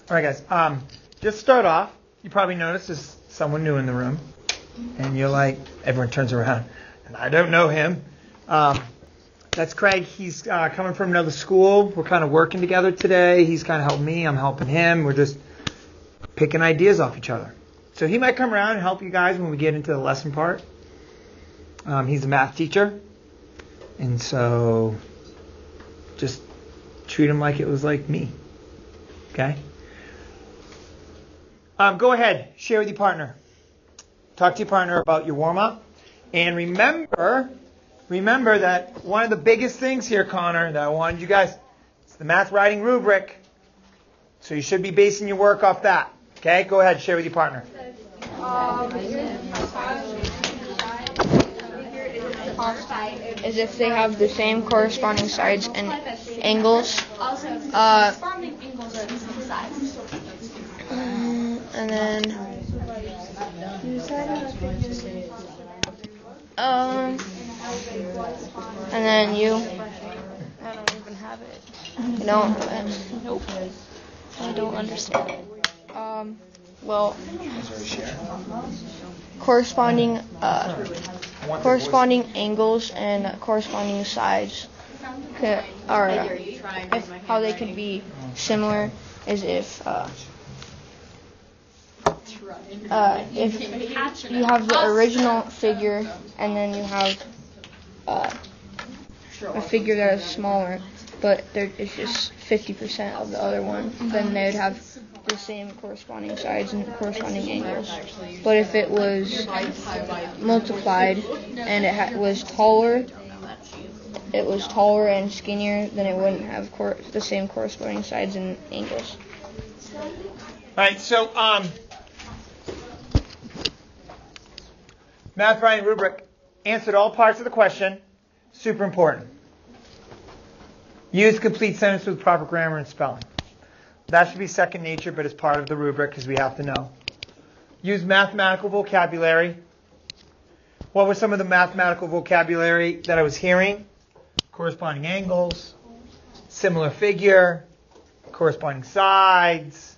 All right, guys. Just start off. You probably noticed there's someone new in the room. And you're like, everyone turns around. And I don't know him. That's Craig. He's coming from another school. We're kind of working together today. He's kind of helping me. I'm helping him. We're just picking ideas off each other. So he might come around and help you guys when we get into the lesson part. He's a math teacher. And so just treat him like it was like me. Okay? Go ahead. Share with your partner. Talk to your partner about your warm-up. And remember that one of the biggest things here, Connor, that I wanted you guys, it's the math writing rubric. So you should be basing your work off that. Okay? Go ahead. Share with your partner. Is if they have the same corresponding sides and angles. Corresponding angles are the same size. And then you. I don't even have it. Nope. I don't understand it. Corresponding angles and corresponding sides are how they could be similar is if you have the original figure and then you have a figure that is smaller, but it's just 50% of the other one, then they would have the same corresponding sides and corresponding angles. But if it was multiplied and it was taller and skinnier, then it wouldn't have the same corresponding sides and angles. All right, so math writing rubric answered all parts of the question. Super important. Use complete sentence with proper grammar and spelling. That should be second nature, but it's part of the rubric because we have to know. Use mathematical vocabulary. What was some of the mathematical vocabulary that I was hearing? Corresponding angles, similar figure, corresponding sides.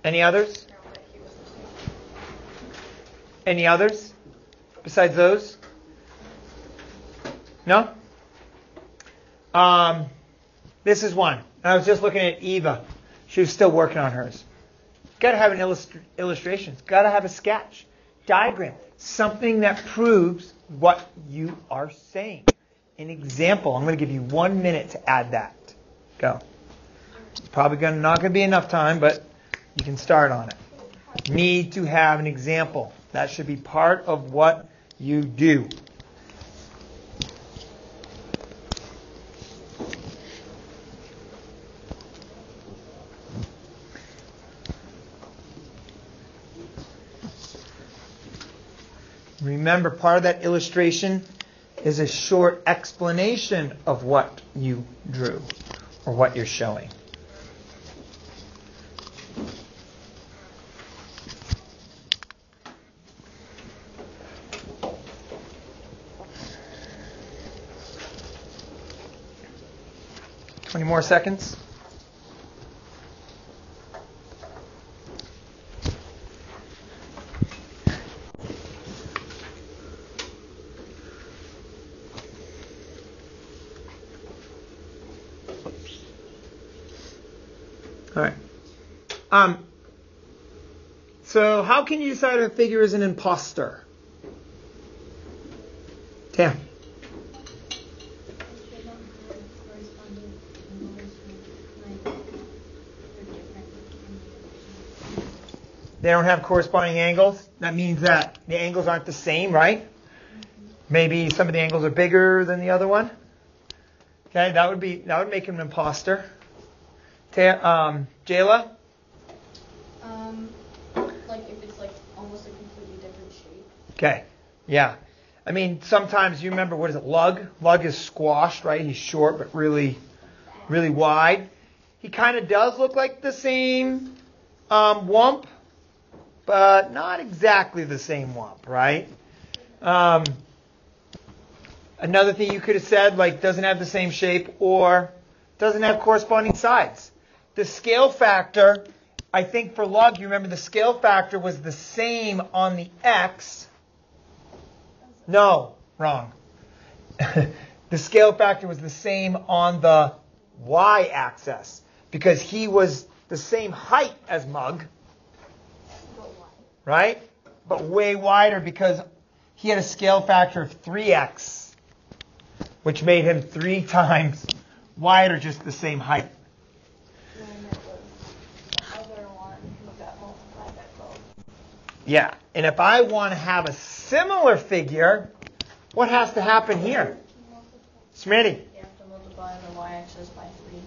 Any others? Any others besides those? No? This is one. I was just looking at Eva. She was still working on hers. Got to have an illustration. Got to have a sketch, diagram, something that proves what you are saying. An example. I'm going to give you 1 minute to add that. Go. It's probably not going to be enough time, but you can start on it. Need to have an example. That should be part of what you do. Remember, part of that illustration is a short explanation of what you drew or what you're showing. Any more seconds? All right. So how can you decide if a figure is an imposter? Tam. They don't have corresponding angles. That means that the angles aren't the same, right? Maybe some of the angles are bigger than the other one. Okay, that would make him an imposter. Jayla? Like if it's like almost a completely different shape. Okay, yeah. I mean, sometimes you remember, what is it, Lug? Lug is squashed, right? He's short but really, really wide. He kind of does look like the same Wump, but not exactly the same Wump, right? Another thing you could have said, like, doesn't have the same shape or doesn't have corresponding sides. the scale factor, I think for log, you remember the scale factor was the same on the x. No, wrong. The scale factor was the same on the y-axis because he was the same height as Mug, right? But way wider because he had a scale factor of 3x, which made him 3 times wider, just the same height. Yeah, and if I want to have a similar figure, what has to happen here? Smitty. You have to multiply the y-axis by 3.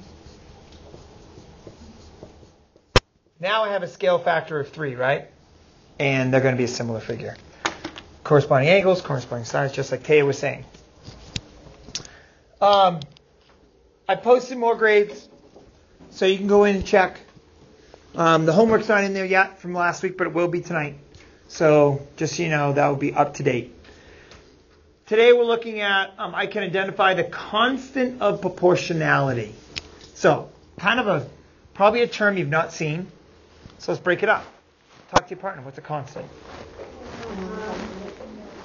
Now I have a scale factor of 3, right? And they're going to be a similar figure. Corresponding angles, corresponding sides, just like Taya was saying. I posted more grades, so you can go in and check. The homework's not in there yet from last week, but it will be tonight. So just so you know, that will be up to date. Today we're looking at, I can identify the constant of proportionality. So, probably a term you've not seen. So let's break it up. Talk to your partner. What's a constant?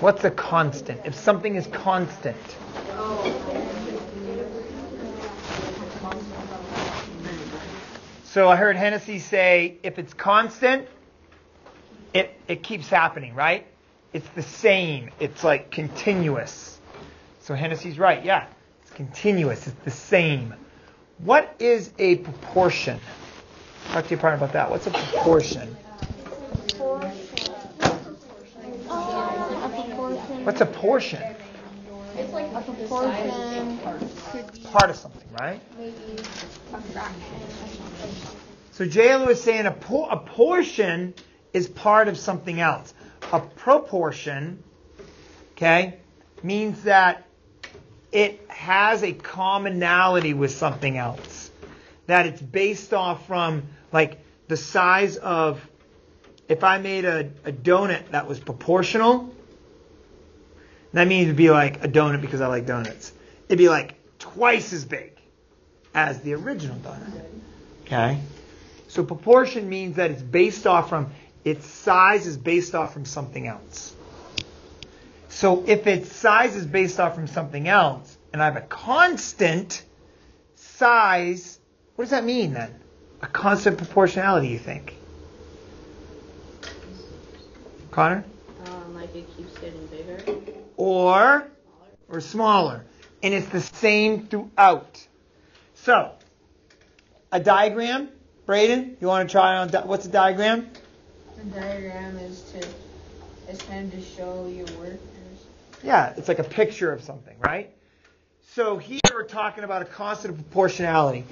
What's a constant? If something is constant. So I heard Hennessy say, if it's constant, it keeps happening, right? It's the same. It's like continuous. So Hennessy's right. Yeah, it's continuous. It's the same. What is a proportion? Talk to your partner about that. What's a proportion? What's a portion? It's like a proportion. It's part of something, right? Maybe a fraction. So JLo is saying a portion is part of something else. A proportion, okay, means that it has a commonality with something else. That it's based off from, like, the size of, if I made a donut that was proportional, that means it'd be like a donut because I like donuts. It'd be like twice as big as the original donut. Okay? So proportion means that it's based off from, its size is based off from something else. So if its size is based off from something else, and I have a constant size, what does that mean then? A constant proportionality, you think? Connor? Like it keeps getting bigger. Or smaller. And it's the same throughout. So, a diagram. Braden, you want to try on, what's a diagram? The diagram is kind of to show your work. Yeah, it's like a picture of something, right? So here we're talking about a constant of proportionality.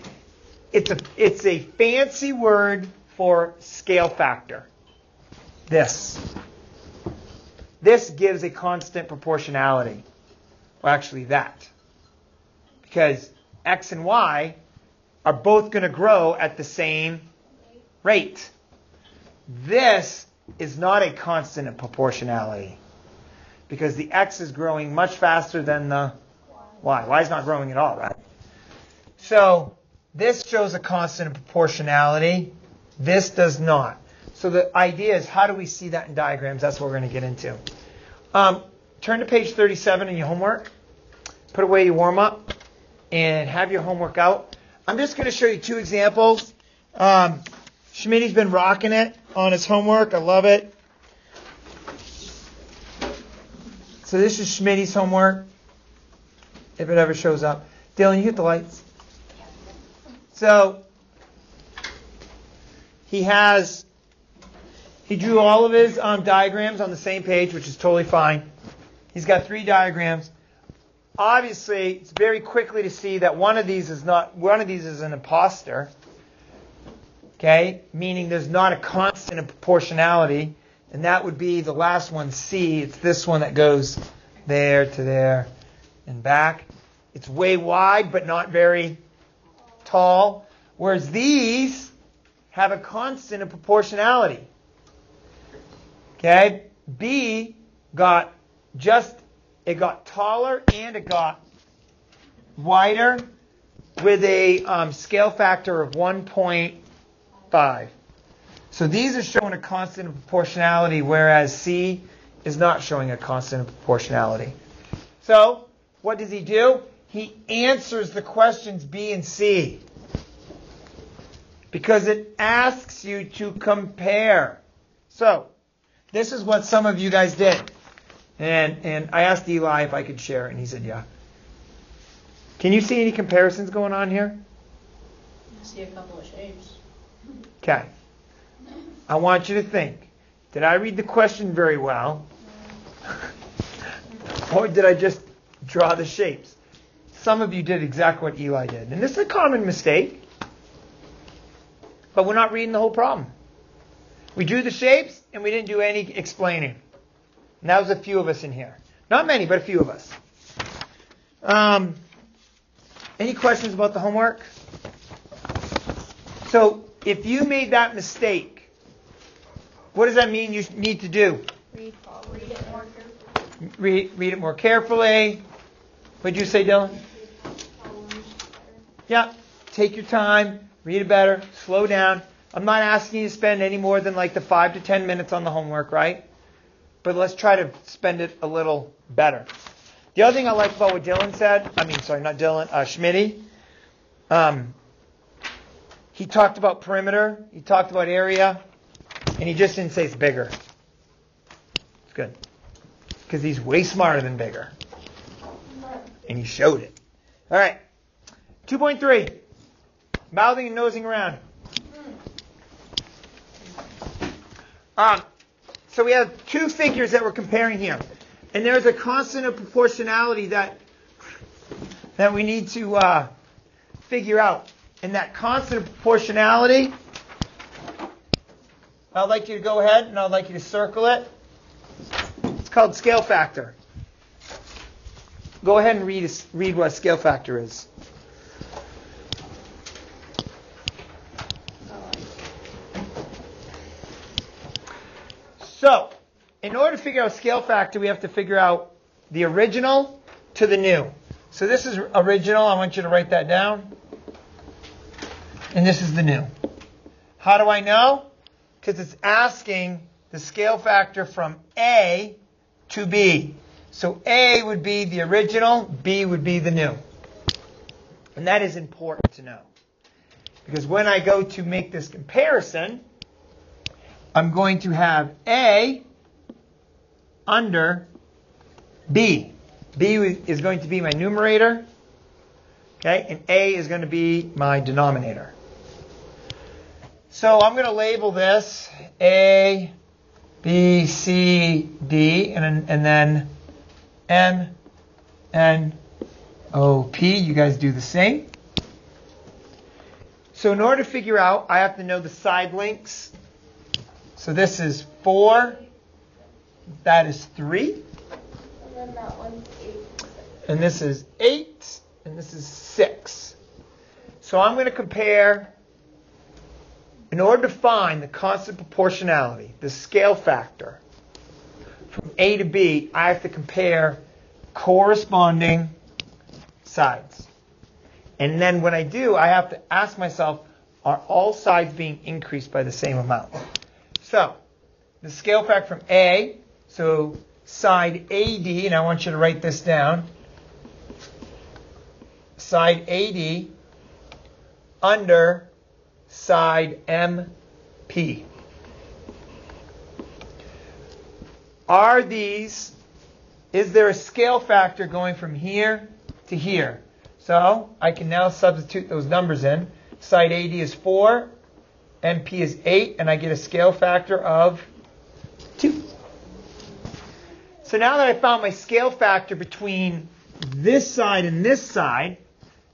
It's a fancy word for scale factor. This gives a constant proportionality. Well, actually that. Because X and Y are both going to grow at the same rate. This is not a constant of proportionality. Because the X is growing much faster than the Y. Y is not growing at all, right? So this shows a constant of proportionality. This does not. So the idea is, how do we see that in diagrams? That's what we're going to get into. Turn to page 37 in your homework. Put away your warm-up and have your homework out. I'm just going to show you 2 examples. Schmitty's been rocking it on his homework. I love it. So this is Schmitty's homework, if it ever shows up. Dylan, you hit the lights. So he drew all of his diagrams on the same page, which is totally fine. He's got 3 diagrams. Obviously, it's very quickly to see that one of these is an imposter. Okay? Meaning there's not a constant of proportionality. And that would be the last one, C. It's this one that goes there to there and back. It's way wide, but not very tall. Whereas these have a constant of proportionality. Okay? B got taller and it got wider. with a scale factor of 1.5. So these are showing a constant of proportionality, whereas C is not showing a constant of proportionality. So what does he do? He answers the questions B and C because it asks you to compare. So this is what some of you guys did. And I asked Eli if I could share it, and he said, yeah. Can you see any comparisons going on here? I see a couple of shapes. Okay. I want you to think. Did I read the question very well? Or did I just draw the shapes? Some of you did exactly what Eli did. And this is a common mistake. But we're not reading the whole problem. We drew the shapes, and we didn't do any explaining. And that was a few of us in here. Not many, but a few of us. Any questions about the homework? So, if you made that mistake, what does that mean you need to do? Read it more carefully. Read it more carefully. What did you say, Dylan? Yeah. Take your time. Read it better. Slow down. I'm not asking you to spend any more than like the 5 to 10 minutes on the homework, right? But let's try to spend it a little better. The other thing I like about what Dylan said, Schmitty, he talked about perimeter, he talked about area, and he just didn't say it's bigger. It's good. Because he's way smarter than bigger. And he showed it. All right. 2.3. Mouthing and nosing around. So we have two figures that we're comparing here. And there's a constant of proportionality that we need to figure out. And that constant of proportionality, I'd like you to go ahead and I'd like you to circle it. It's called scale factor. Go ahead and read what scale factor is. So, in order to figure out scale factor, we have to figure out the original to the new. So this is original. I want you to write that down. And this is the new. How do I know? Because it's asking the scale factor from A to B. So A would be the original, B would be the new. And that is important to know. Because when I go to make this comparison, I'm going to have A under B. B is going to be my numerator. Okay, and A is going to be my denominator. So I'm going to label this A, B, C, D, and then M, N, O, P. You guys do the same. So in order to figure out, I have to know the side links. So this is 4. That is 3. And then that one's 8. And this is 8. And this is 6. So I'm going to compare, in order to find the constant proportionality, the scale factor, from A to B, I have to compare corresponding sides. And then when I do, I have to ask myself, are all sides being increased by the same amount? So, the scale factor from A, so side AD, and I want you to write this down, side AD under side MP. Is there a scale factor going from here to here? So, I can now substitute those numbers in. Side AD is 4. MP is 8, and I get a scale factor of 2. So now that I found my scale factor between this side and this side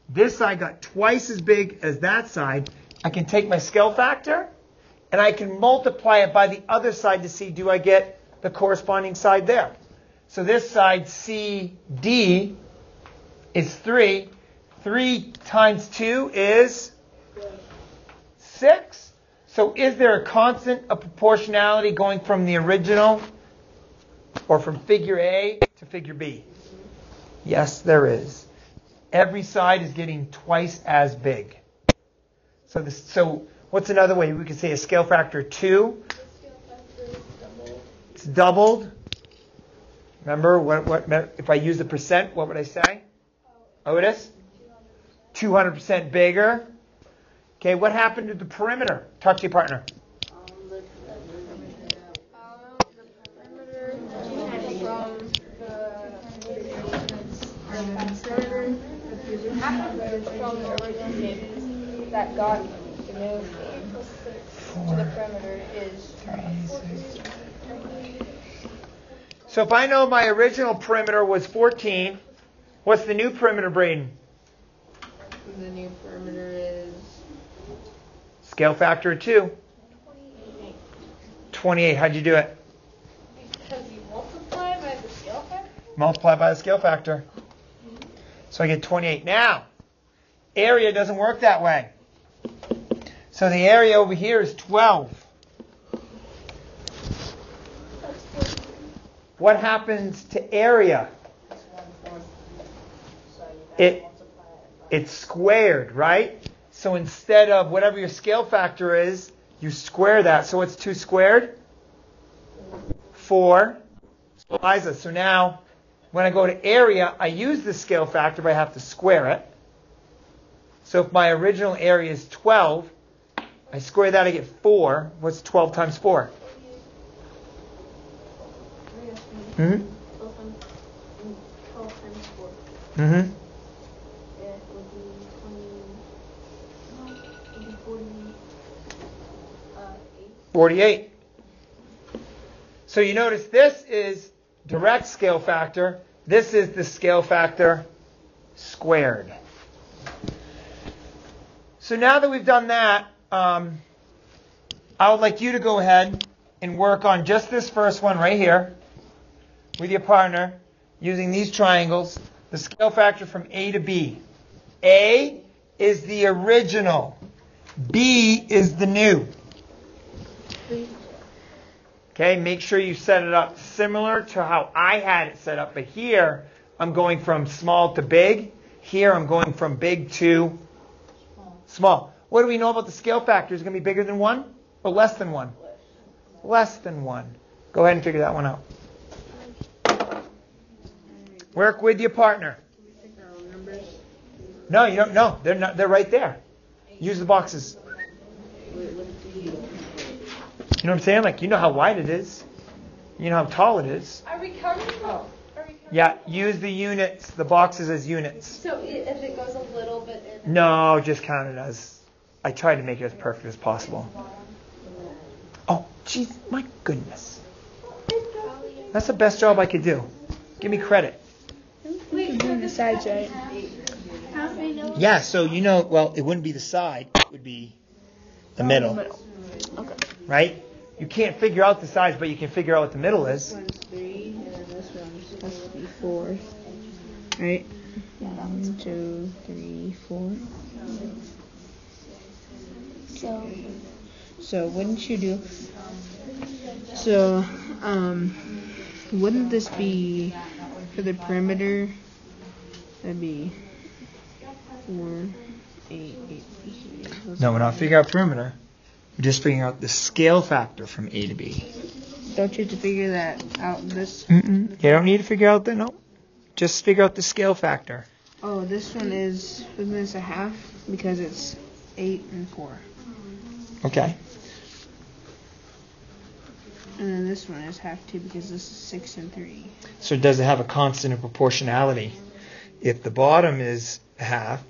got twice as big as that side, I can take my scale factor and I can multiply it by the other side to see, do I get the corresponding side there? So this side, CD, is 3. 3 times 2 is 6. So is there a constant of proportionality going from the original or from figure A to figure B? Yes, there is. every side is getting twice as big. So what's another way we could say a scale factor 2? It's doubled. Remember, what if I use the percent, what would I say? Otis? 200% bigger. Okay, what happened to the perimeter? Talk to your partner. The perimeter from the original game that got the new game to the perimeter is 3, 6. So if I know my original perimeter was 14, what's the new perimeter, Braden? The new perimeter is Scale factor 2. 28. How'd you do it? because you multiply by the scale factor. Multiply by the scale factor. So I get 28. Now, area doesn't work that way. So the area over here is 12. What happens to area? It's squared, right? So instead of whatever your scale factor is, you square that. So what's 2 squared? 4. Eliza. So now, when I go to area, I use the scale factor, but I have to square it. So if my original area is 12, I square that, I get 4. What's 12 times 4? Mm-hmm. 12 times 4. Mm-hmm. It would be 48. So you notice this is direct scale factor. This is the scale factor squared. So now that we've done that, I would like you to go ahead and work on just this first one right here with your partner using these triangles, the scale factor from A to B. A is the original. B is the new. Okay, make sure you set it up similar to how I had it set up. But here, I'm going from small to big. Here, I'm going from big to small. What do we know about the scale factor? Is it going to be bigger than 1 or less than 1? Less than 1. Go ahead and figure that one out. Work with your partner. No, you don't. No, they're not. They're right there. Use the boxes. You know what I'm saying? Like, you know how wide it is. You know how tall it is. Are we covering? Yeah, use the units, the boxes as units. So if it goes a little bit in. No, just count it as. I tried to make it as perfect as possible. Oh, jeez, my goodness. That's the best job I could do. Give me credit. Wait, doing the sides right. Yeah, so well, it wouldn't be the side. It would be the middle. Okay. Right? You can't figure out the sides, but you can figure out what the middle is. this one's 3, and then this one has to be 4. Right? 1, 2, 3, 4. So wouldn't you do? So, wouldn't this be for the perimeter? That'd be 4, 8, 8. No, we're not figuring out perimeter. We're just figuring out the scale factor from A to B. Don't you have to figure that out? You don't need to figure out that. No, just figure out the scale factor. Oh, this one isn't this a half because it's 8 and 4. Okay. And then this one is half too because this is 6 and 3. So does it have a constant of proportionality? If the bottom is half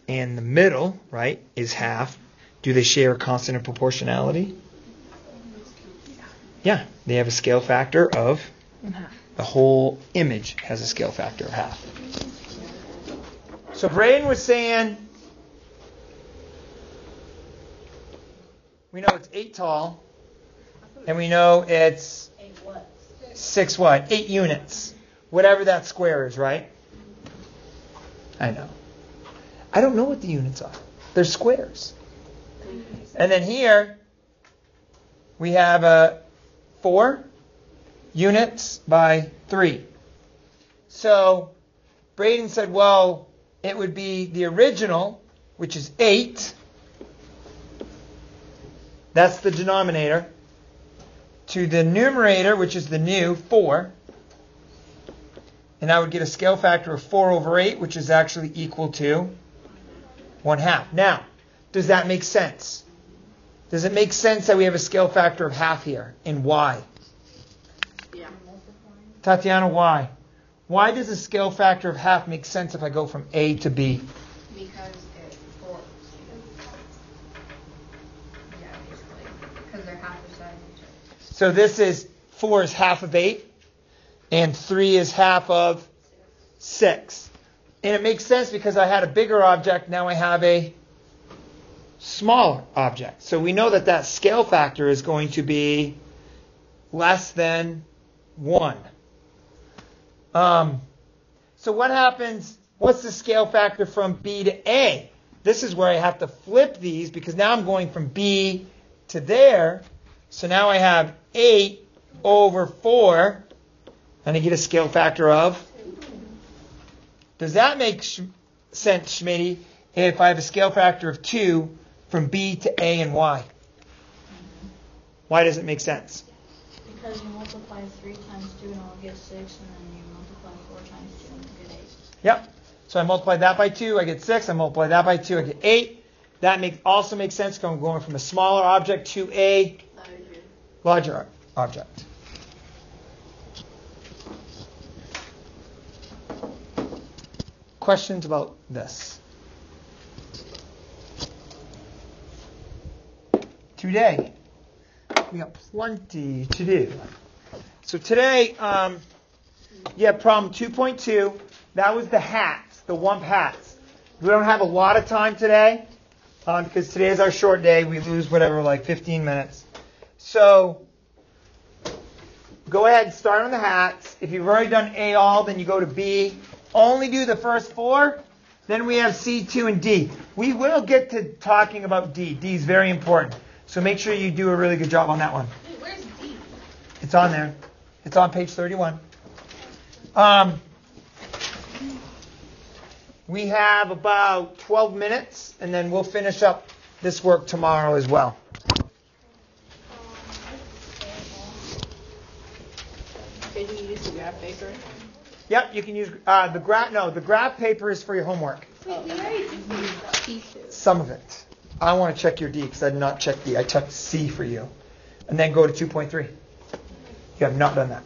and the middle, right, is half, do they share a constant of proportionality? Yeah, they have a scale factor of the whole image has a scale factor of half. So Braden was saying, we know it's 8 tall, and we know it's 6 what? 8 units. Whatever that square is, right? I know. I don't know what the units are. They're squares. And then here, we have 4 units by 3. So Braden said, well, it would be the original, which is 8. That's the denominator. To the numerator, which is the new, 4. And I would get a scale factor of 4 over 8, which is actually equal to 1/2. Now, does that make sense? Does it make sense that we have a scale factor of half here? And why? Yeah. Tatiana, why? Why does a scale factor of half make sense if I go from A to B? Because it's 4. Yeah, basically. Because they're half the size of each other. So this is 4 is half of 8, and 3 is half of 6. And it makes sense because I had a bigger object, now I have a smaller object. So we know that that scale factor is going to be less than 1. So what happens, what's the scale factor from B to A? This is where I have to flip these because now I'm going from B to there. So now I have 8 over 4, and I get a scale factor of. Does that make sense, Schmitty, if I have a scale factor of 2 from B to A and Y? Why does it make sense? Because you multiply 3 times 2 and it'll get 6, and then you multiply 4 times 2 and you get 8. Yep. So I multiply that by 2, I get 6. I multiply that by 2, I get 8. That also makes sense because I'm going from a smaller object to a larger object. Questions about this? Today, we got plenty to do. So today, problem 2.2, that was the hats, the WUMP hats. We don't have a lot of time today because today is our short day. We lose whatever, like 15 minutes. So go ahead and start on the hats. If you've already done A all, then you go to B. Only do the first 4. Then we have C, 2, and D. We will get to talking about D. D is very important. So make sure you do a really good job on that one. Wait, where's D? It's on there. It's on page 31. We have about 12 minutes, and then we'll finish up this work tomorrow as well. Can you use the graph paper? Yep, you can use the graph. No, the graph paper is for your homework. Some of it. I want to check your D because I did not check D. I checked C for you. And then go to 2.3. You have not done that.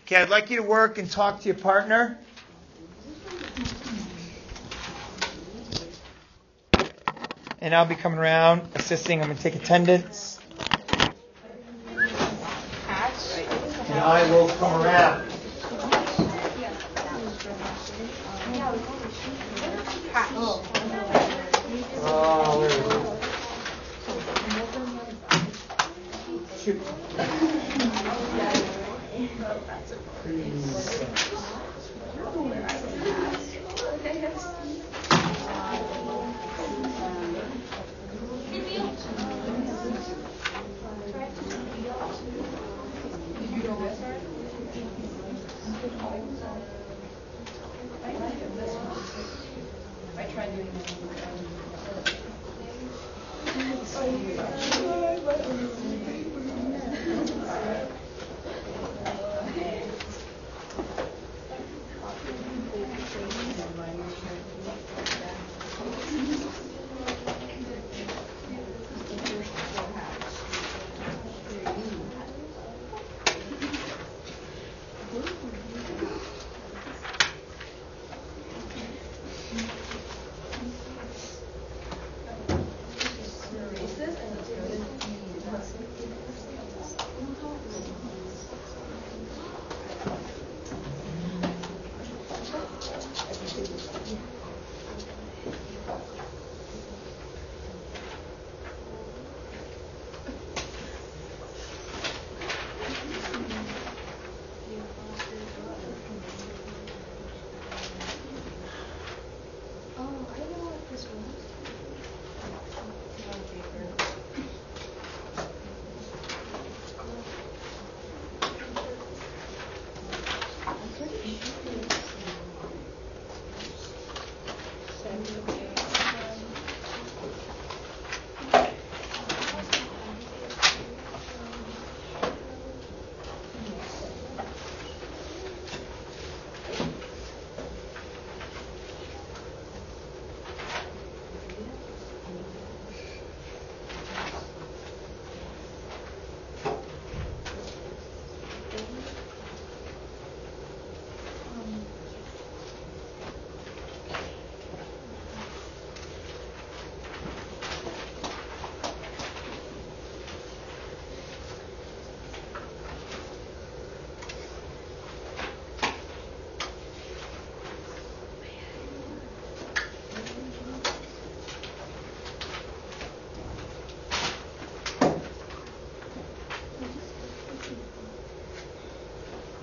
Okay, I'd like you to work and talk to your partner. And I'll be coming around, assisting. I'm going to take attendance. And I will come around. Oh, where is it? Shoot.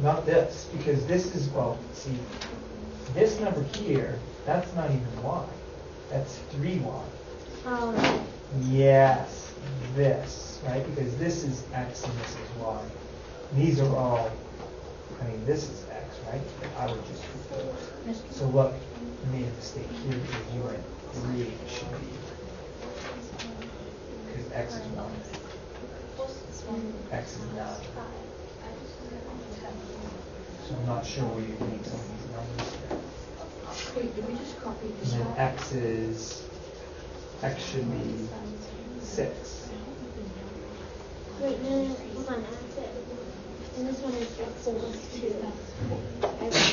Not this, because this is, well, see, this number here, that's not even y. That's 3y. Yes, this, right? Because this is x and this is y. These are all, I mean, this is x, right? But I would just do those. So look, you made a mistake here because you went 3, it should be. Because x is 1. X is 9. So I'm not sure where you make some of these numbers here. Wait, did we just copy And this then one? x should be 6. Wait, no, hold on, that's it. And this one is x plus 2.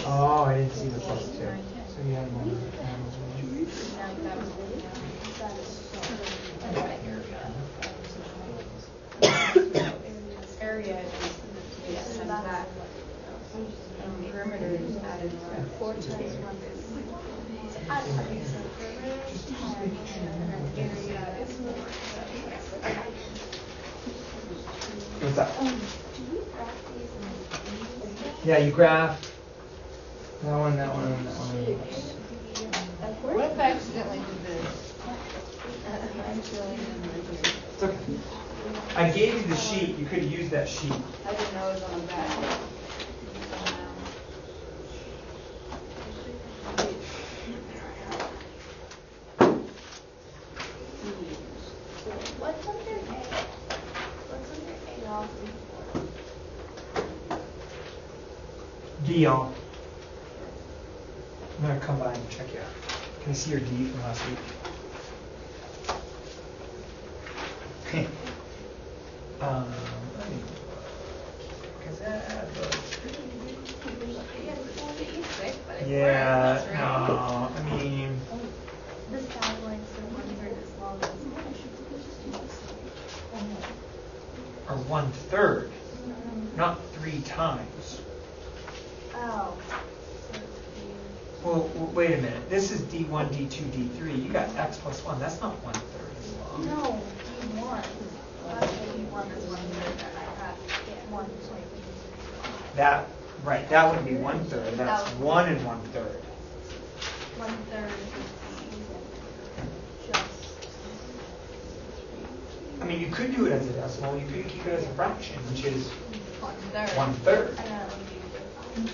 Oh, I didn't see the plus 2. So you have one. Area is that. Perimeter is added 4 times 1 is What's that? Yeah, you graph that one, that one, and that one. What if I accidentally did this? It's okay. I gave you the sheet. You could use that sheet. I didn't know it was on the back. What's under A? What's under A off? D on. I'm gonna come by and check you out. Can I see your D from last week? Let me look. 'Cause that was yeah, no, I mean, This guideline so 1/3 as long as or 1/3, not 3 times. Oh. Well, wait a minute. This is D1, D2, D3. You got x plus 1. That's not 1/3 as long. No, D1. D1 is 1/3 that I have. Yeah, 1/3. That, right, that would be 1/3. That's 1 and 1/3. 1/3 is just. I mean, you could do it as a decimal. You could keep it as a fraction, which is 1/3. 1/3. I know it would be different.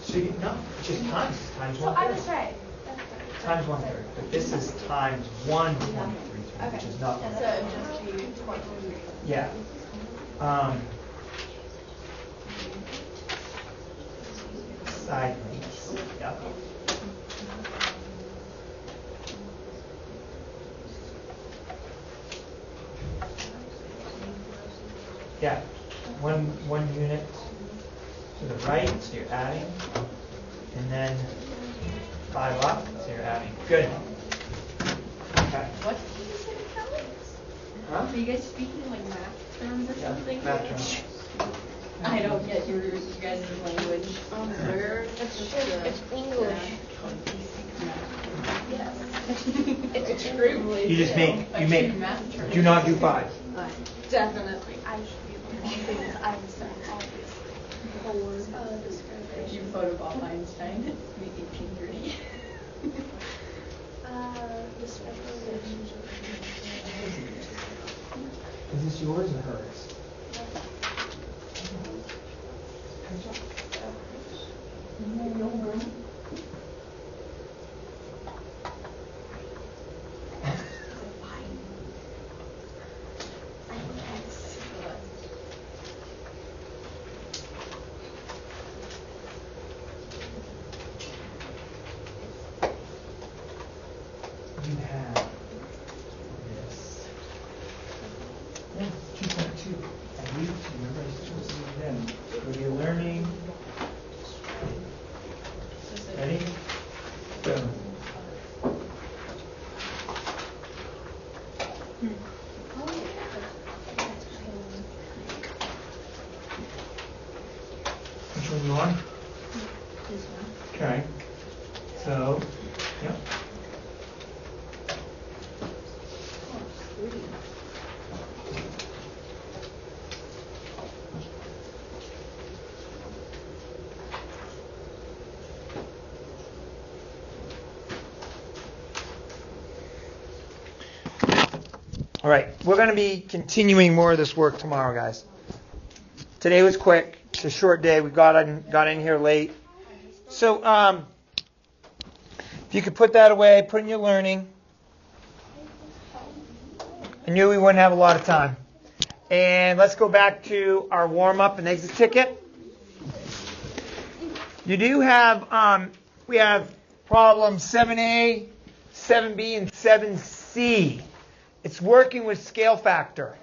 So you, no, it's just times. Times So I 1/3. was right. That's right. Times 1/3. But this is times 1/23, which is not. So it would just be 23. Yeah. Side links. Yep. Yeah. One unit to the right, so you're adding. And then 5 up, so you're adding. Good. Okay. What did you say the count is? Huh? Are you guys speaking in like math terms or Yeah, something? math terms. I don't get you guys' language. It's English. Yes. It's true. You just make, you Like make, true math terms. do not do 5. Definitely. I should be able to because I was done all this discrimination. You photobomb Einstein. The 1830. The special relationship. Is this yours or hers? You have this. Yeah, 2.2. I believe it's remember I supposed to do that. Go to your learning. Ready? Go. Which one you on? This one. Okay. So, yep. All right, we're going to be continuing more of this work tomorrow, guys. Today was quick. It's a short day. We got in here late. So if you could put that away, put in your learning. I knew we wouldn't have a lot of time. And let's go back to our warm-up and exit ticket. You do have, we have problems 7A, 7B, and 7C. It's working with scale factor.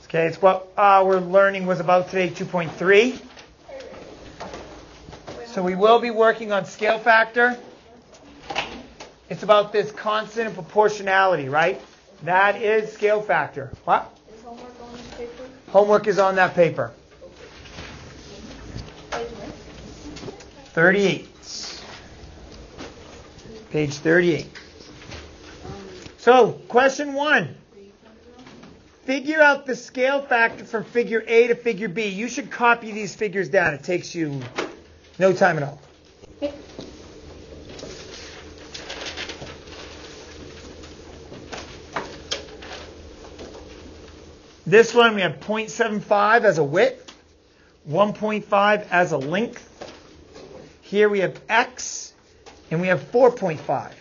Okay, it's what we're learning was about today, 2.3. So we will be working on scale factor. It's about this constant and proportionality, right? That is scale factor. What? Is homework on this paper? Homework is on that paper. 38. Page 38. So, question 1. Figure out the scale factor from figure A to figure B. You should copy these figures down. It takes you no time at all. This one we have 0.75 as a width, 1.5 as a length. Here we have x, and we have 4.5.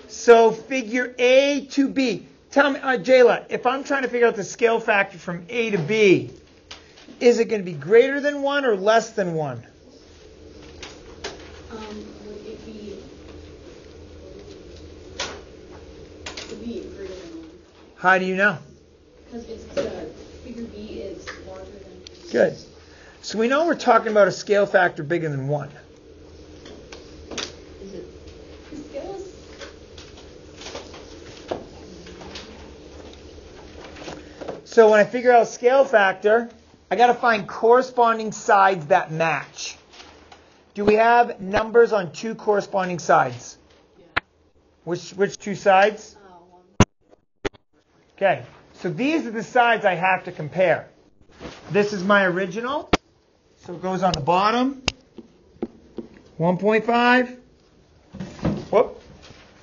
So figure A to B. Tell me, Jayla, if I'm trying to figure out the scale factor from A to B, is it going to be greater than 1 or less than 1? Would it be greater than 1? How do you know? Because it's figure B is larger than. Good. So we know we're talking about a scale factor bigger than 1. Is it? The scale is. So when I figure out scale factor, I got to find corresponding sides that match. Do we have numbers on 2 corresponding sides? Yeah. Which 2 sides? 1. Okay. So these are the sides I have to compare. This is my original. So it goes on the bottom. 1.5. Whoop.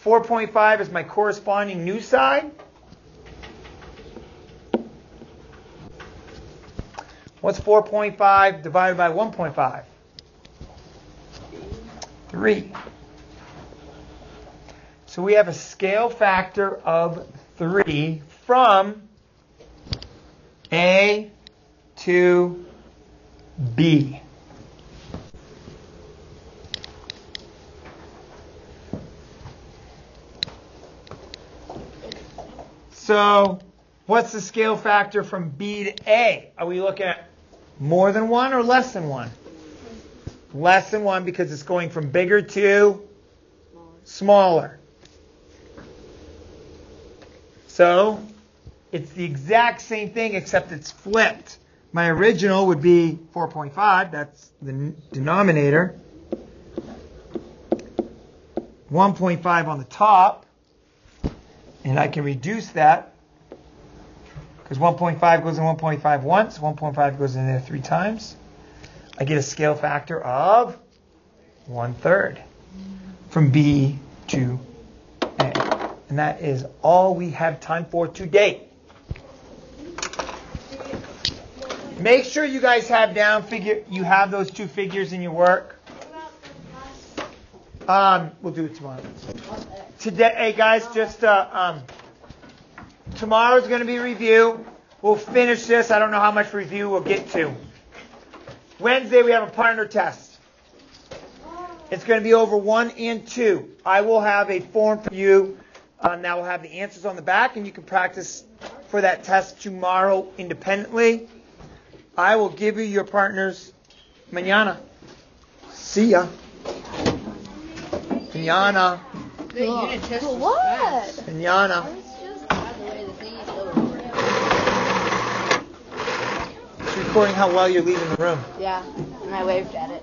4.5 is my corresponding new side. What's 4.5 divided by 1.5? 3. So we have a scale factor of 3 from A to B. So what's the scale factor from B to A? Are we looking at more than 1 or less than 1? Less than 1 because it's going from bigger to smaller. So it's the exact same thing except it's flipped. My original would be 4.5. That's the denominator. 1.5 on the top. And I can reduce that because 1.5 goes in 1.5 once. 1.5 goes in there 3 times. I get a scale factor of 1/3 from B to A. And that is all we have time for today. Make sure you guys have down you have those 2 figures in your work. We'll do it tomorrow. Today, hey guys, just tomorrow's going to be review. We'll finish this. I don't know how much review we'll get to. Wednesday we have a partner test. It's going to be over 1 and 2. I will have a form for you. That will have the answers on the back, and you can practice for that test tomorrow independently. I will give you your partners mañana. See ya. Mañana. What? Mañana. It's recording how well you're leaving the room. Yeah, and I waved at it.